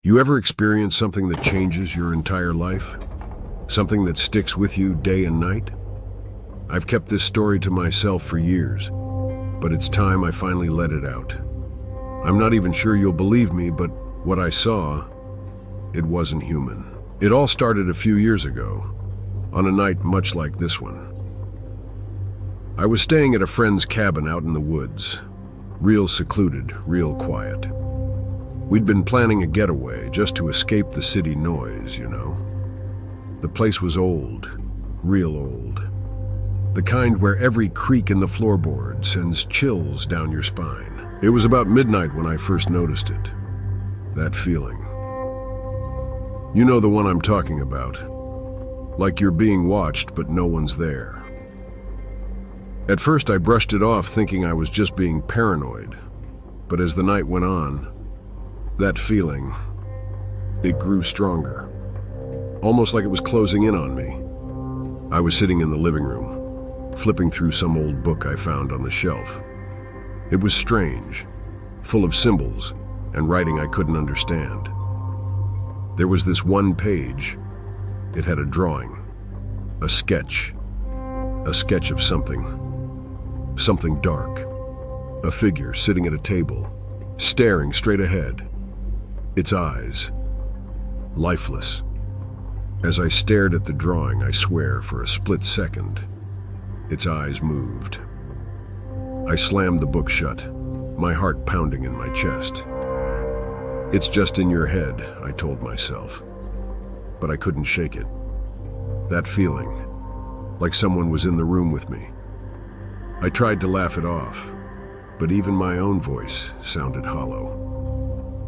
You ever experience something that changes your entire life? Something that sticks with you day and night? I've kept this story to myself for years, but it's time I finally let it out. I'm not even sure you'll believe me, but what I saw, it wasn't human. It all started a few years ago, on a night much like this one. I was staying at a friend's cabin out in the woods, real secluded, real quiet. We'd been planning a getaway just to escape the city noise, you know. The place was old, real old. The kind where every creak in the floorboard sends chills down your spine. It was about midnight when I first noticed it. That feeling. You know the one I'm talking about. Like you're being watched, but no one's there. At first I brushed it off thinking I was just being paranoid. But as the night went on, that feeling, it grew stronger. Almost like it was closing in on me. I was sitting in the living room, flipping through some old book I found on the shelf. It was strange, full of symbols and writing I couldn't understand. There was this one page. It had a drawing, a sketch of something dark. A figure sitting at a table, staring straight ahead. Its eyes, lifeless. As I stared at the drawing, I swear, for a split second, its eyes moved. I slammed the book shut, my heart pounding in my chest. It's just in your head, I told myself. But I couldn't shake it. That feeling, like someone was in the room with me. I tried to laugh it off, but even my own voice sounded hollow.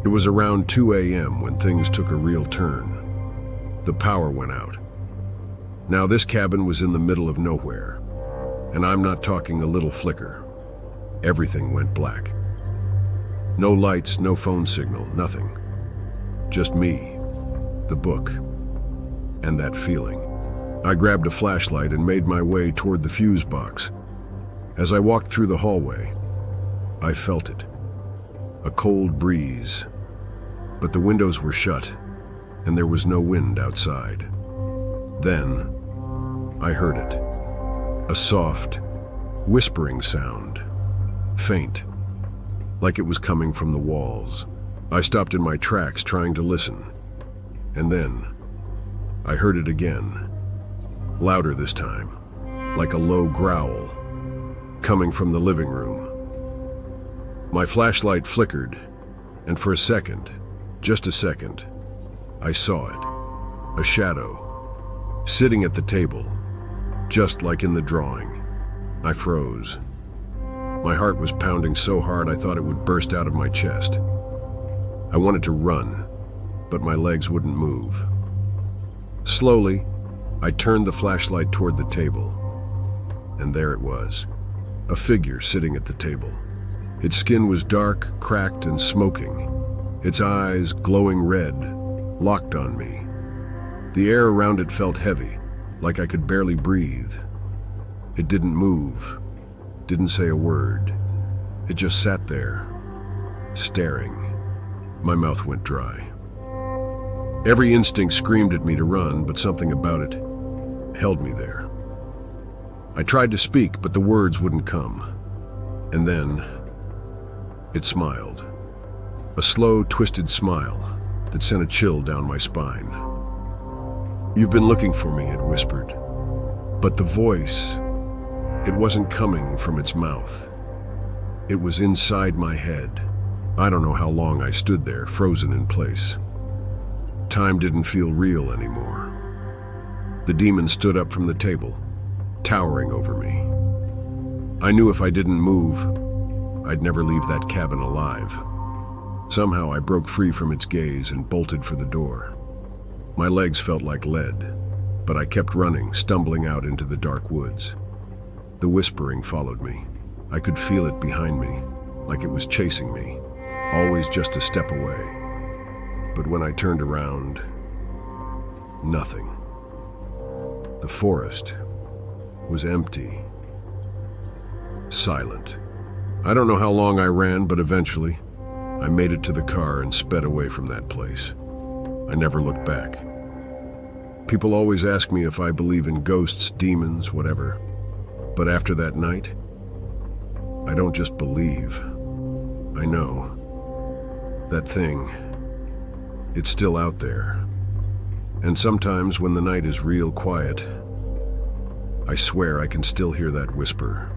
It was around 2 a.m. when things took a real turn. The power went out. Now this cabin was in the middle of nowhere, and I'm not talking a little flicker. Everything went black. No lights, no phone signal, nothing. Just me, the book, and that feeling. I grabbed a flashlight and made my way toward the fuse box. As I walked through the hallway, I felt it. A cold breeze. But the windows were shut, and there was no wind outside. Then, I heard it. A soft, whispering sound. Faint, like it was coming from the walls. I stopped in my tracks trying to listen. And then, I heard it again. Louder this time, like a low growl, coming from the living room. My flashlight flickered, and for a second, just a second, I saw it. A shadow, sitting at the table, just like in the drawing. I froze. My heart was pounding so hard I thought it would burst out of my chest. I wanted to run, but my legs wouldn't move. Slowly, I turned the flashlight toward the table, and there it was, a figure sitting at the table. Its skin was dark, cracked, and smoking. Its eyes, glowing red, locked on me. The air around it felt heavy, like I could barely breathe. It didn't move, didn't say a word. It just sat there, staring. My mouth went dry. Every instinct screamed at me to run, but something about it held me there. I tried to speak, but the words wouldn't come. And then, it smiled. A slow, twisted smile that sent a chill down my spine. "You've been looking for me," it whispered. But the voice, it wasn't coming from its mouth. It was inside my head. I don't know how long I stood there, frozen in place. Time didn't feel real anymore. The demon stood up from the table, towering over me. I knew if I didn't move, I'd never leave that cabin alive. Somehow I broke free from its gaze and bolted for the door. My legs felt like lead, but I kept running, stumbling out into the dark woods. The whispering followed me. I could feel it behind me, like it was chasing me, always just a step away. But when I turned around, nothing. The forest was empty, silent. I don't know how long I ran, but eventually, I made it to the car and sped away from that place. I never looked back. People always ask me if I believe in ghosts, demons, whatever. But after that night, I don't just believe. I know. That thing, it's still out there. And sometimes when the night is real quiet, I swear I can still hear that whisper.